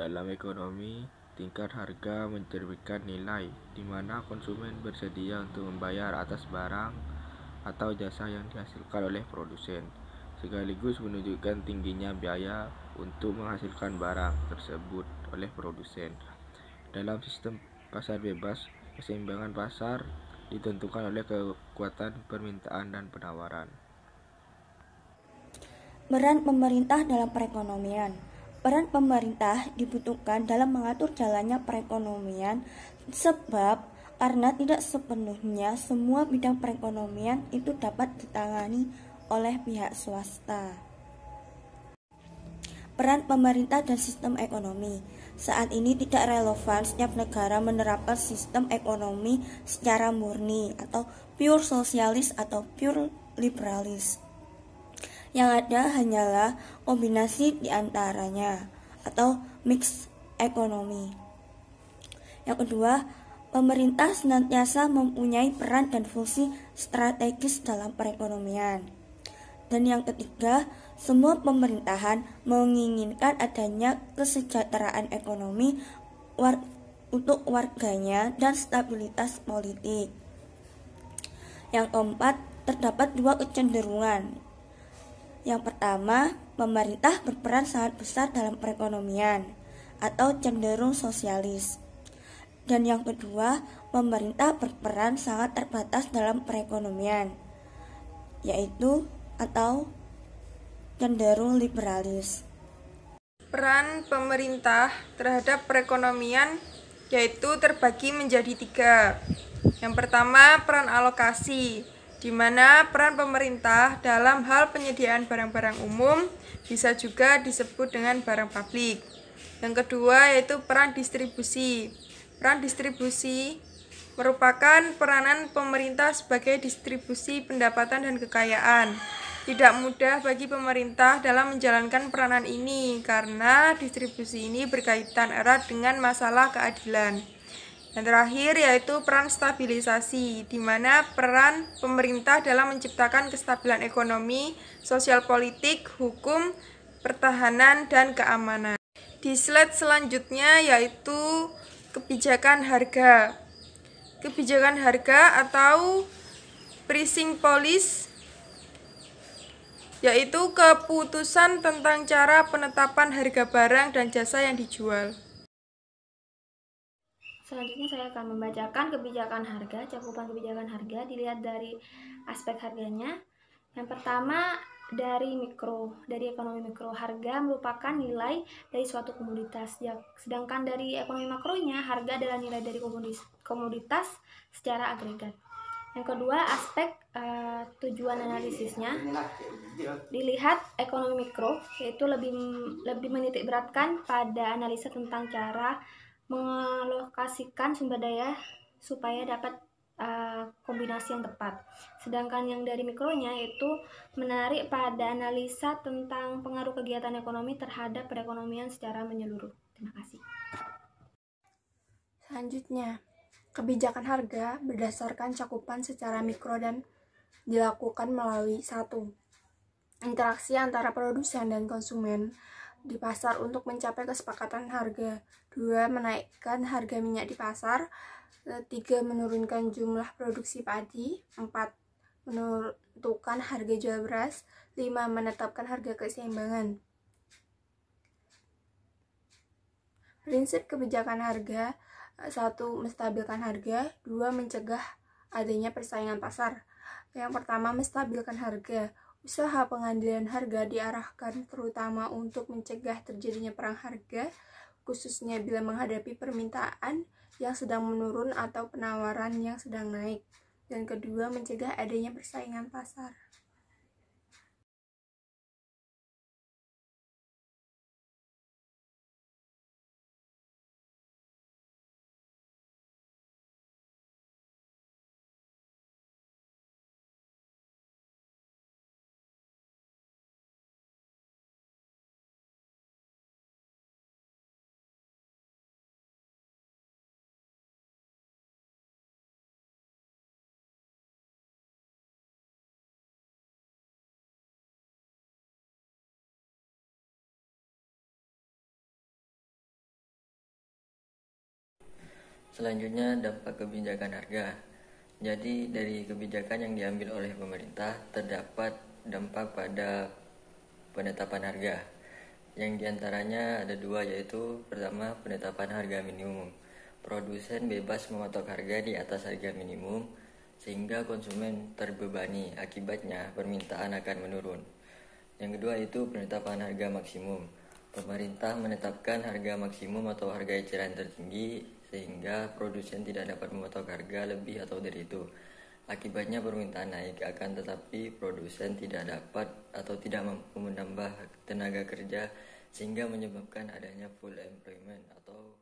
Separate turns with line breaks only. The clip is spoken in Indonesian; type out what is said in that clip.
Dalam ekonomi, tingkat harga mencerminkan nilai di mana konsumen bersedia untuk membayar atas barang atau jasa yang dihasilkan oleh produsen, sekaligus menunjukkan tingginya biaya untuk menghasilkan barang tersebut oleh produsen. Dalam sistem pasar bebas, keseimbangan pasar ditentukan oleh kekuatan permintaan dan penawaran.
Peran pemerintah dalam perekonomian. Peran pemerintah dibutuhkan dalam mengatur jalannya perekonomian sebab karena tidak sepenuhnya semua bidang perekonomian itu dapat ditangani oleh pihak swasta. Peran pemerintah dan sistem ekonomi. Saat ini tidak relevan setiap negara menerapkan sistem ekonomi secara murni atau pure sosialis atau pure liberalis. Yang ada hanyalah kombinasi di antaranya atau mix ekonomi. Yang kedua, pemerintah senantiasa mempunyai peran dan fungsi strategis dalam perekonomian. Dan yang ketiga, semua pemerintahan menginginkan adanya kesejahteraan ekonomi untuk warganya dan stabilitas politik. Yang keempat, terdapat dua kecenderungan. Yang pertama, pemerintah berperan sangat besar dalam perekonomian atau cenderung sosialis. Dan yang kedua, pemerintah berperan sangat terbatas dalam perekonomian, yaitu atau cenderung liberalis.
Peran pemerintah terhadap perekonomian yaitu terbagi menjadi 3. Yang pertama, peran alokasi, di mana peran pemerintah dalam hal penyediaan barang-barang umum bisa juga disebut dengan barang publik. Yang kedua yaitu peran distribusi. Peran distribusi merupakan peranan pemerintah sebagai distribusi pendapatan dan kekayaan. Tidak mudah bagi pemerintah dalam menjalankan peranan ini karena distribusi ini berkaitan erat dengan masalah keadilan. Yang terakhir yaitu peran stabilisasi, di mana peran pemerintah dalam menciptakan kestabilan ekonomi, sosial politik, hukum, pertahanan, dan keamanan. Di slide selanjutnya yaitu kebijakan harga. Kebijakan harga atau pricing policy yaitu keputusan tentang cara penetapan harga barang dan jasa yang dijual.
Selanjutnya saya akan membacakan kebijakan harga. Cakupan kebijakan harga dilihat dari aspek harganya. Yang pertama dari ekonomi mikro, harga merupakan nilai dari suatu komoditas. Sedangkan dari ekonomi makronya, harga adalah nilai dari komoditas secara agregat. Yang kedua, aspek tujuan analisisnya. Dilihat ekonomi mikro, yaitu lebih menitik beratkan pada analisa tentang cara mengalokasikan sumber daya supaya dapat kombinasi yang tepat. Sedangkan yang dari mikronya yaitu menarik pada analisa tentang pengaruh kegiatan ekonomi terhadap perekonomian secara menyeluruh. Terima kasih.
Selanjutnya, kebijakan harga berdasarkan cakupan secara mikro dan dilakukan melalui 1. Interaksi antara produsen dan konsumen di pasar untuk mencapai kesepakatan harga. 2. Menaikkan harga minyak di pasar. 3. Menurunkan jumlah produksi padi. 4. Menentukan harga jual beras. 5. Menetapkan harga keseimbangan. Prinsip kebijakan harga: 1. Menstabilkan harga. 2. Mencegah adanya persaingan pasar. Yang pertama, menstabilkan harga. Usaha pengendalian harga diarahkan terutama untuk mencegah terjadinya perang harga, khususnya bila menghadapi permintaan yang sedang menurun atau penawaran yang sedang naik. Dan kedua, mencegah adanya persaingan pasar.
Selanjutnya, dampak kebijakan harga. Jadi, dari kebijakan yang diambil oleh pemerintah terdapat dampak pada penetapan harga. Yang diantaranya ada dua, yaitu pertama, penetapan harga minimum. Produsen bebas mematok harga di atas harga minimum sehingga konsumen terbebani, akibatnya permintaan akan menurun. Yang kedua itu penetapan harga maksimum. Pemerintah menetapkan harga maksimum atau harga eceran tertinggi sehingga produsen tidak dapat mematok harga lebih atau dari itu. Akibatnya permintaan naik, akan tetapi produsen tidak dapat atau tidak mampu menambah tenaga kerja sehingga menyebabkan adanya full employment atau